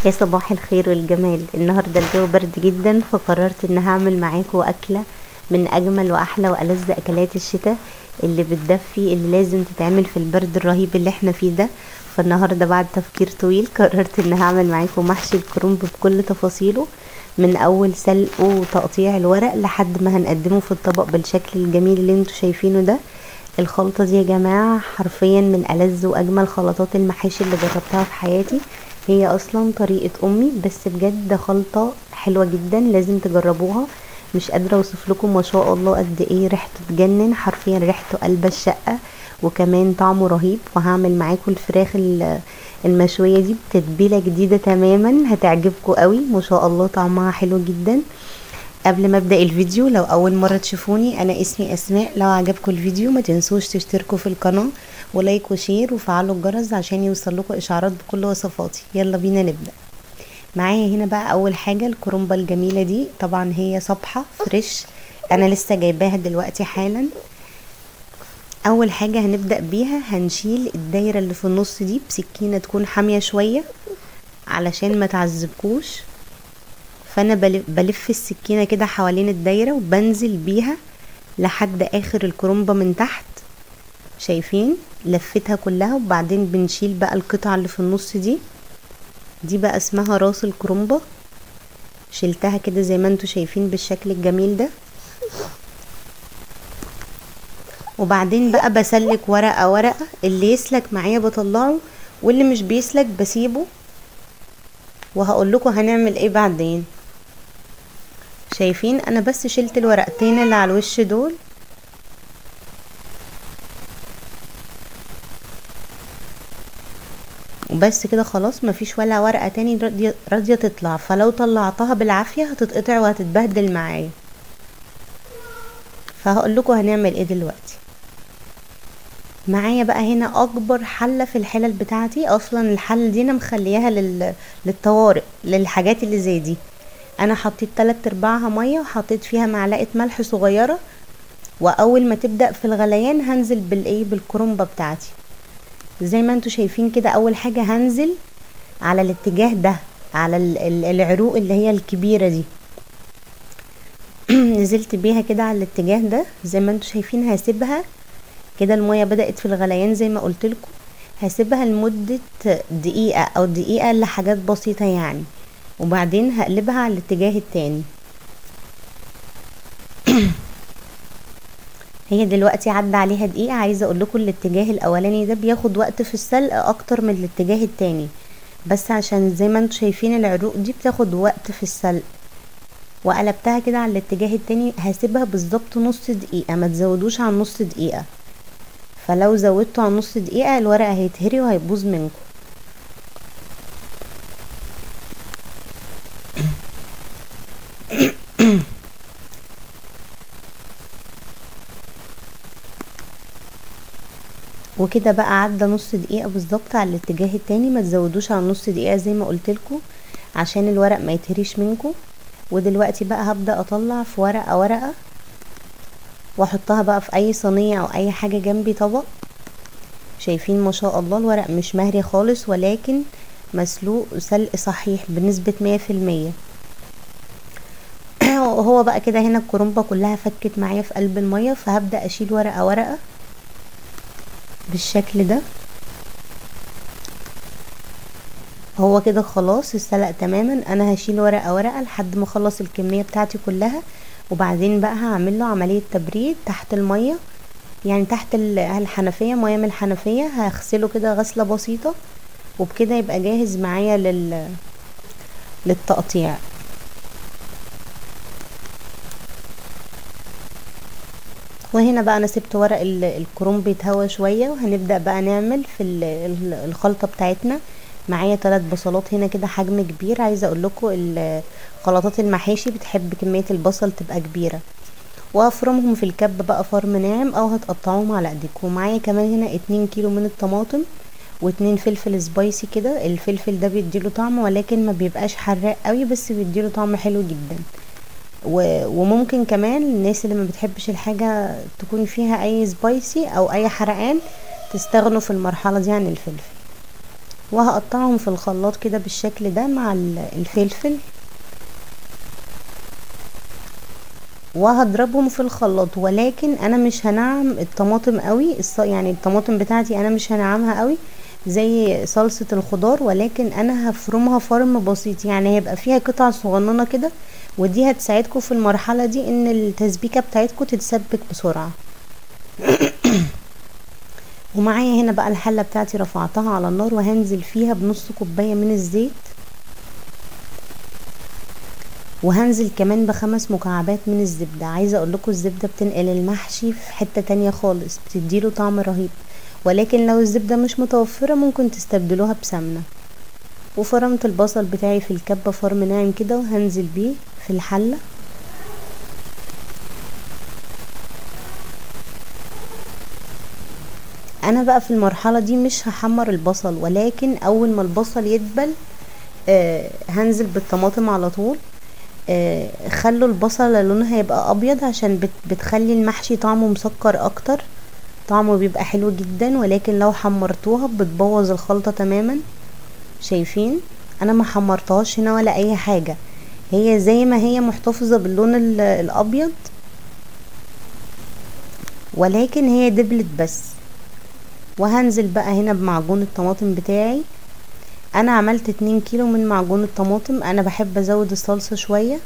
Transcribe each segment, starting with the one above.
يا صباح الخير والجمال. النهاردة الجو برد جدا، فقررت ان هعمل معاكم اكلة من اجمل واحلى والذ اكلات الشتاء اللي بتدفي، اللي لازم تتعمل في البرد الرهيب اللي احنا فيه ده. فالنهاردة بعد تفكير طويل قررت ان هعمل معاكم محشي الكرنب بكل تفاصيله، من اول سلقه وتقطيع الورق لحد ما هنقدمه في الطبق بالشكل الجميل اللي انتوا شايفينه ده. الخلطة دي يا جماعة حرفيا من ألذ وأجمل خلطات المحاشي اللي جربتها في حياتي. هي أصلا طريقة أمي، بس بجد خلطة حلوة جدا، لازم تجربوها. مش قادرة اوصف لكم ما شاء الله قد ايه ريحته تجنن، حرفيا ريحته قلب الشقة، وكمان طعمه رهيب. وهعمل معاكم الفراخ المشوية دي بتتبيلة جديدة تماما، هتعجبكم قوي ما شاء الله، طعمها حلو جدا. قبل ما ابدا الفيديو، لو اول مره تشوفوني، انا اسمي اسماء. لو عجبكم الفيديو ما تنسوش تشتركوا في القناه ولايك وشير وفعلوا الجرس عشان يوصل لكم اشعارات بكل وصفاتي. يلا بينا نبدا. معايا هنا بقى اول حاجه الكرنبه الجميله دي، طبعا هي صبحه فريش، انا لسه جايباها دلوقتي حالا. اول حاجه هنبدا بيها، هنشيل الدايره اللي في النص دي بسكينه تكون حاميه شويه علشان ما تعذبكوش. فانا بلف السكينه كده حوالين الدايره وبنزل بيها لحد اخر الكرنبه من تحت. شايفين لفتها كلها، وبعدين بنشيل بقى القطعه اللي في النص دي بقى اسمها راس الكرنبه. شلتها كده زي ما انتوا شايفين بالشكل الجميل ده. وبعدين بقى بسلك ورقه ورقه، اللي يسلك معايا بطلعه واللي مش بيسلك بسيبه، وهقول لكم هنعمل ايه بعدين. شايفين انا بس شلت الورقتين اللي على الوش دول، وبس كده خلاص، مفيش ولا ورقة تاني راضية تطلع. فلو طلعتها بالعافية هتتقطع وهتتبهدل معايا. فهقول لكم هنعمل ايه دلوقتي. معايا بقى هنا اكبر حلة في الحلل بتاعتي، اصلا الحلة دي انا مخليها للطوارئ، للحاجات اللي زي دي. انا حطيت 3/4 مية، وحطيت فيها معلقة ملح صغيرة، واول ما تبدأ في الغليان هنزل بالكرنبة بتاعتي زي ما انتوا شايفين كده. اول حاجة هنزل على الاتجاه ده، على العروق اللي هي الكبيرة دي. نزلت بيها كده على الاتجاه ده زي ما انتوا شايفين. هسيبها كده، المية بدأت في الغليان زي ما قلت لكم. هسيبها لمدة دقيقة او دقيقة لحاجات بسيطة يعني، وبعدين هقلبها على الاتجاه التاني. هي دلوقتي عدى عليها دقيقة. عايزة اقول لكم الاتجاه الاولاني ده بياخد وقت في السلق اكتر من الاتجاه التاني، بس عشان زي ما انتوا شايفين العروق دي بتاخد وقت في السلق. وقلبتها كده على الاتجاه التاني. هسيبها بالظبط نص دقيقة، ما تزودوش عن نص دقيقة. فلو زودتوا عن نص دقيقة الورق هيتهري وهيبوظ منكم. وكده بقى عدى نص دقيقة بالظبط على الاتجاه التاني. ما تزودوش عن نص دقيقة زي ما قلت لكم عشان الورق ما يتهريش منكم. ودلوقتي بقى هبدأ اطلع في ورقة ورقة، واحطها بقى في اي صينية او اي حاجة جنبي طبق. شايفين ما شاء الله الورق مش مهري خالص، ولكن مسلوق سلق صحيح بنسبة 100%. وهو بقى كده هنا الكرنبة كلها فكت معايا في قلب المية، فهبدأ اشيل ورقة ورقة بالشكل ده. هو كده خلاص السلق تماما. انا هشيل ورقة ورقة لحد ما اخلص الكمية بتاعتي كلها، وبعدين بقى هعمل له عملية تبريد تحت المية، يعني تحت الحنفية، مية من الحنفية. هغسله كده غسلة بسيطة، وبكده يبقى جاهز معايا للتقطيع. وهنا بقى انا سبت ورق الكرنب يتهوى شوية، وهنبدأ بقى نعمل في الخلطة بتاعتنا. معايا 3 بصلات هنا كده حجم كبير. عايزة اقول لكم خلطات المحاشي بتحب كمية البصل تبقى كبيرة. وافرمهم في الكب بقى فرم ناعم، او هتقطعوهم على ايديكم. ومعايا كمان هنا 2 كيلو من الطماطم، و2 فلفل سبايسي كده. الفلفل ده بيديله طعم، ولكن ما بيبقاش حراق قوي، بس بيديله طعم حلو جدا. وممكن كمان الناس اللي ما بتحبش الحاجة تكون فيها اي سبايسي او اي حرقان تستغنوا في المرحلة دي عن الفلفل. وهقطعهم في الخلاط كده بالشكل ده مع الفلفل، وهضربهم في الخلاط. ولكن انا مش هنعم الطماطم قوي، يعني الطماطم بتاعتي انا مش هنعمها قوي زي صلصة الخضار، ولكن انا هفرمها فرم بسيط، يعني هيبقى فيها قطع صغننة كده، ودي هتساعدكم في المرحلة دي ان التسبيكة بتاعتكم تتسبك بسرعة. ومعايا هنا بقى الحلة بتاعتي رفعتها على النار، وهنزل فيها بنص كوباية من الزيت، وهنزل كمان ب5 مكعبات من الزبدة. عايزة اقول لكم الزبدة بتنقل المحشي في حتة تانية خالص، بتديله طعم رهيب. ولكن لو الزبدة مش متوفرة ممكن تستبدلوها بسمنة. وفرمت البصل بتاعي في الكبة فرم ناعم كده، وهنزل بيه في الحلة. انا بقى في المرحلة دي مش هحمر البصل، ولكن اول ما البصل يدبل هنزل بالطماطم على طول. خلوا البصل لونها هيبقى ابيض، عشان بتخلي المحشي طعمه مسكر اكتر، طعمه بيبقى حلو جدا. ولكن لو حمرتوها بتبوظ الخلطة تماما. شايفين انا ما حمرتهاش هنا ولا اي حاجة، هي زي ما هي محتفظة باللون الابيض، ولكن هي دبلت بس. وهنزل بقى هنا بمعجون الطماطم بتاعي. انا عملت 2 كيلو من معجون الطماطم. انا بحب ازود الصلصة شوية،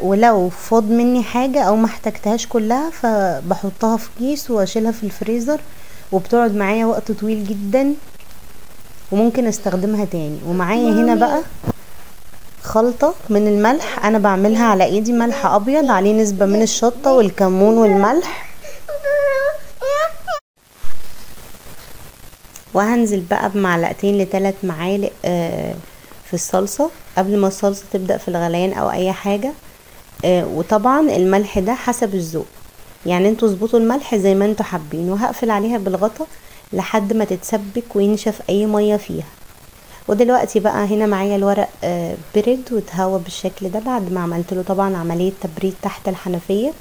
ولو فاض مني حاجة او ما احتجتهاش كلها فبحطها في كيس واشيلها في الفريزر، وبتقعد معايا وقت طويل جدا، وممكن استخدمها تاني. ومعايا هنا بقى خلطة من الملح، انا بعملها على ايدي، ملح ابيض عليه نسبة من الشطة والكمون والملح. وهنزل بقى بمعلقتين ل3 معالق في الصلصة قبل ما الصلصة تبدأ في الغليان او اي حاجة. وطبعا الملح ده حسب الذوق، يعني انتوا اظبطوا الملح زي ما انتوا حابين. وهقفل عليها بالغطا لحد ما تتسبك وينشف اي مية فيها. ودلوقتي بقى هنا معايا الورق برد واتهوى بالشكل ده بعد ما عملت له طبعا عملية تبريد تحت الحنفية.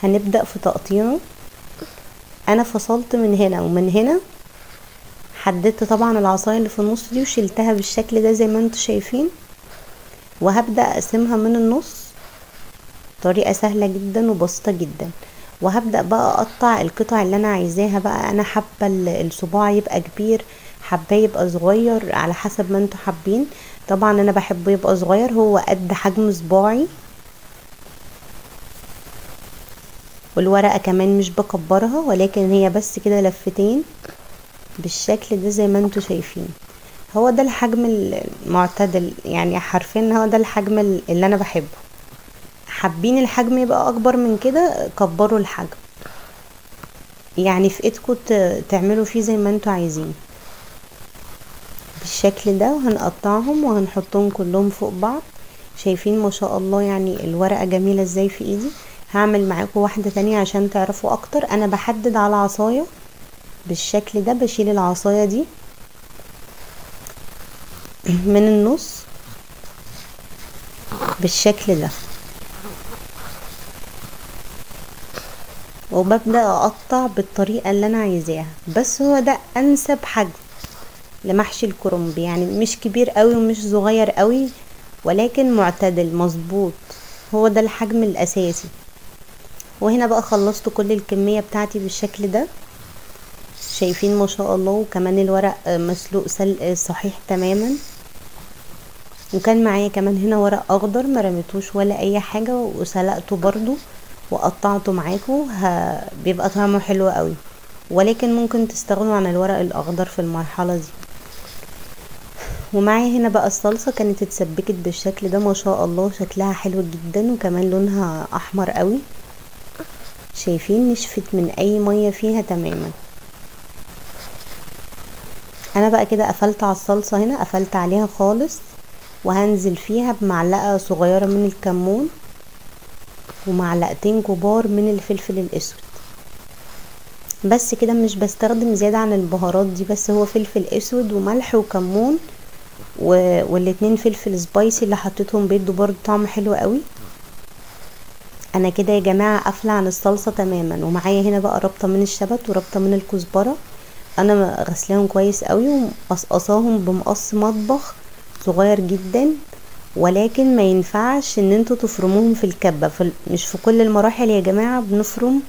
هنبدأ في تقطيعه. انا فصلت من هنا ومن هنا، حددت طبعا العصاية اللي في النص دي وشلتها بالشكل ده زي ما انتوا شايفين، وهبدأ اقسمها من النص. طريقة سهلة جدا وبسيطة جدا. وهبدأ بقى اقطع القطع اللي انا عايزاها. بقى انا حابة الصباع يبقى كبير، حابة يبقى صغير، على حسب ما انتوا حابين. طبعا انا بحبه يبقى صغير، هو قد حجم صباعي. والورقة كمان مش بكبرها، ولكن هي بس كده لفتين بالشكل ده زي ما انتوا شايفين. هو ده الحجم المعتدل، يعني حرفيا هو ده الحجم اللي انا بحبه. حابين الحجم يبقى اكبر من كده كبروا الحجم، يعني في ايدكم تعملوا فيه زي ما انتوا عايزين بالشكل ده. وهنقطعهم وهنحطهم كلهم فوق بعض. شايفين ما شاء الله يعني الورقة جميلة ازاي في ايدي. هعمل معاكم واحدة تانية عشان تعرفوا اكتر. انا بحدد على عصاية بالشكل ده، بشيل العصاية دي من النص بالشكل ده، وببدأ اقطع بالطريقة اللي انا عايزاها. بس هو ده انسب حجم لمحشي الكرنب، يعني مش كبير قوي ومش صغير قوي، ولكن معتدل مظبوط. هو ده الحجم الاساسي. وهنا بقى خلصت كل الكمية بتاعتي بالشكل ده. شايفين ما شاء الله. وكمان الورق مسلوق سلق صحيح تماما. وكان معايا كمان هنا ورق اخضر ما رميتوش ولا اي حاجة، وسلقته برضو وقطعته معاكم. بيبقى طعمه حلو قوي، ولكن ممكن تستغنوا عن الورق الاخضر في المرحلة دي. ومعايا هنا بقى الصلصة كانت اتسبكت بالشكل ده ما شاء الله، شكلها حلو جدا، وكمان لونها احمر قوي. شايفين نشفت من اي مية فيها تماما. انا بقى كده قفلت على الصلصة هنا، قفلت عليها خالص. وهنزل فيها بمعلقة صغيرة من الكمون ومعلقتين كبار من الفلفل الاسود. بس كده، مش بستخدم زيادة عن البهارات دي، بس هو فلفل اسود وملح وكمون والاتنين فلفل سبايسي اللي حطيتهم بيدوا برضو طعم حلو قوي. انا كده يا جماعة قافلة عن الصلصة تماما. ومعايا هنا بقى ربطة من الشبت وربطة من الكزبرة، انا غسلاهم كويس قوي ومقصقصاهم بمقص مطبخ صغير جدا، ولكن ما ينفعش ان انتوا تفرموهم في الكبة. مش في كل المراحل يا جماعة بنفرم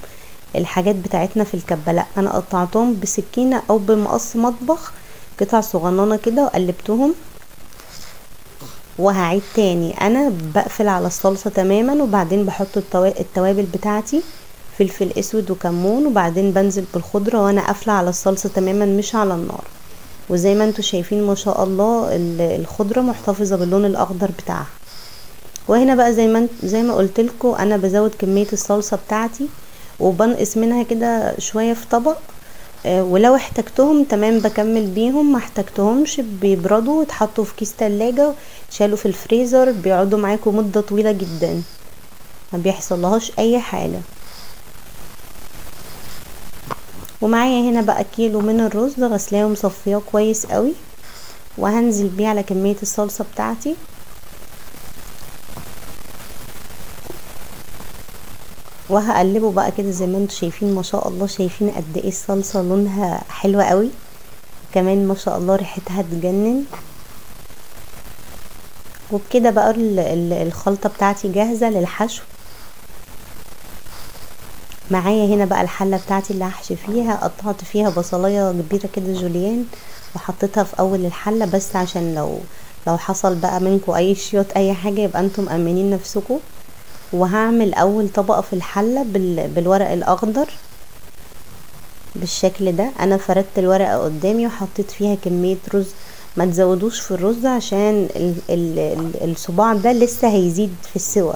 الحاجات بتاعتنا في الكبة، لا انا قطعتهم بسكينة او بمقص مطبخ قطع صغننة كده وقلبتهم. وهعيد تاني، انا بقفل على الصلصة تماما وبعدين بحط التوابل بتاعتي، فلفل اسود وكمون، وبعدين بنزل بالخضرة وانا قافلة على الصلصة تماما مش على النار. وزي ما انتوا شايفين ما شاء الله الخضرة محتفظة باللون الاخضر بتاعها. وهنا بقى زي ما قلت لكم انا بزود كمية الصلصة بتاعتي وبنقص منها كده شوية في طبق، ولو احتجتهم تمام بكمل بيهم، ما احتجتهمش بيبردوا ويتحطوا في كيس تلاجة شالوا في الفريزر، بيقعدوا معاكم مدة طويلة جدا ما بيحصل لهاش اي حاجة. ومعايا هنا بقى كيلو من الرز غسلاه ومصفياه كويس قوي، وهنزل بيه على كمية الصلصة بتاعتي. وهقلبه بقى كده زي ما انتوا شايفين ما شاء الله، شايفين قد ايه الصلصة لونها حلوة قوي، كمان ما شاء الله ريحتها تجنن. وبكده بقى الخلطة بتاعتي جاهزة للحشو. معايا هنا بقى الحلة بتاعتي اللي هحشي فيها، قطعت فيها بصلاية كبيرة كده جوليان وحطيتها في اول الحلة، بس عشان لو حصل بقى منكم اي شيوط اي حاجة يبقى انتم مأمنين نفسكم. وهعمل اول طبقة في الحلة بالورق الاخضر بالشكل ده. انا فردت الورقة قدامي وحطيت فيها كمية رز، ما تزودوش في الرز عشان الصباع ده لسه هيزيد في السوا.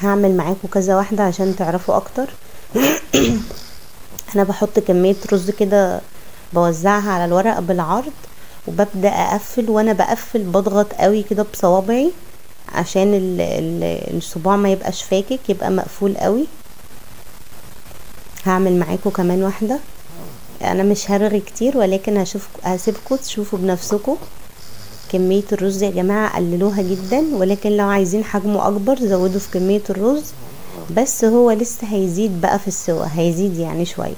هعمل معاكم كذا واحدة عشان تعرفوا اكتر. انا بحط كمية رز كده بوزعها على الورقة بالعرض، وببدأ اقفل، وانا بقفل بضغط قوي كده بصوابعي عشان الصباع ما يبقاش فاكك، يبقى مقفول قوي. هعمل معاكم كمان واحدة، انا مش هرغي كتير ولكن هسيبكم تشوفوا بنفسكم. كمية الرز يا جماعة قللوها جدا، ولكن لو عايزين حجمه اكبر زودوا في كمية الرز، بس هو لسه هيزيد بقى في السوا، هيزيد يعني شوية.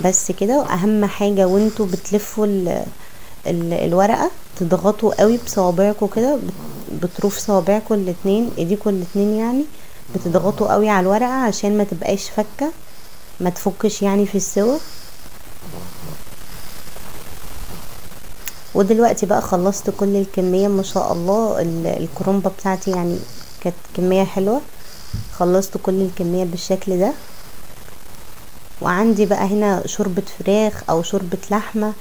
بس كده. واهم حاجة وانتوا بتلفوا الورقة تضغطوا قوي بصوابعكم كده، بطروف صوابعكم الاتنين، ايديكم الاتنين يعني، بتضغطوا قوي على الورقة عشان ما تبقاش فكة، ما تفكش يعني في السوا. ودلوقتي بقى خلصت كل الكمية ما شاء الله. الكرومبة بتاعتي يعني كانت كمية حلوة، خلصت كل الكمية بالشكل ده. وعندي بقى هنا شوربة فراخ او شوربة لحمة،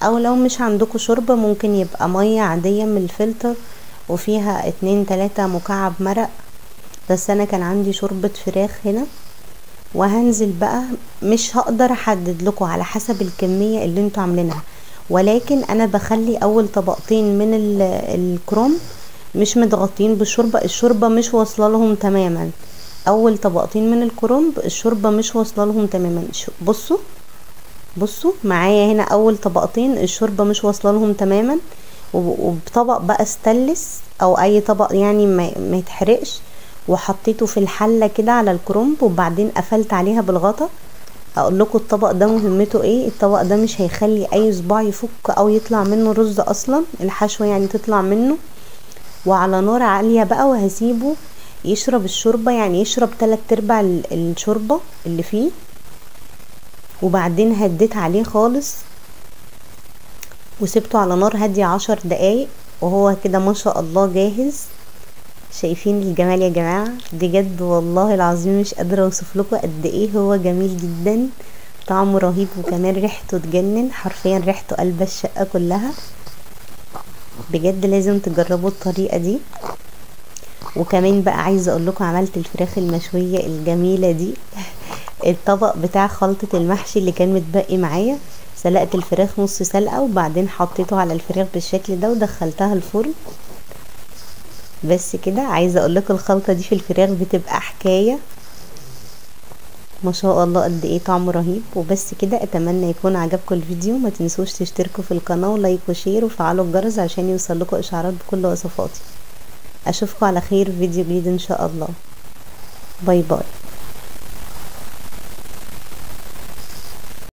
او لو مش عندكم شوربة ممكن يبقى مية عادية من الفلتر وفيها 2-3 مكعب مرق، بس انا كان عندي شوربة فراخ هنا. وهنزل بقى، مش هقدر احدد لكم على حسب الكمية اللي انتوا عاملينها، ولكن انا بخلي اول طبقتين من الكروم مش متغطين بالشوربة، الشوربة مش واصله لهم تماما. اول طبقتين من الكرنب الشوربة مش واصله لهم تماما. بصوا معايا هنا اول طبقتين الشوربة مش واصله لهم تماما، وبطبق بقى استلس او اي طبق يعني ما يتحرقش، وحطيته في الحلة كده على الكرنب، وبعدين قفلت عليها بالغطا. اقول لكم الطبق ده مهمته ايه، الطبق ده مش هيخلي اي صباع يفك او يطلع منه رز اصلا، الحشوة يعني تطلع منه. وعلى نار عالية بقى، وهسيبه يشرب الشوربة، يعني يشرب 3/4 الشوربة اللي فيه. وبعدين هديت عليه خالص وسبته على نار هادية 10 دقايق، وهو كده ما شاء الله جاهز. شايفين الجمال يا جماعة؟ بجد والله العظيم مش قادرة اوصف لكم قد ايه هو جميل جدا، طعمه رهيب، وكمان ريحته تجنن، حرفيا ريحته قلب الشقة كلها. بجد لازم تجربوا الطريقة دي. وكمان بقى عايزة اقول لكم عملت الفراخ المشوية الجميلة دي. الطبق بتاع خلطة المحشي اللي كان متبقي معايا، سلقت الفراخ نص سلقة وبعدين حطيته على الفراخ بالشكل ده ودخلتها الفرن. بس كده. عايزة اقول لكم الخلطة دي في الفراخ بتبقى حكاية ما شاء الله، قد ايه طعمه رهيب. وبس كده، اتمنى يكون عجبكم الفيديو، ما تنسوش تشتركوا في القناة ولايك وشير وفعلوا الجرس عشان يوصل لكم اشعارات بكل وصفاتي. اشوفكم على خير في فيديو جديد ان شاء الله. باي باي.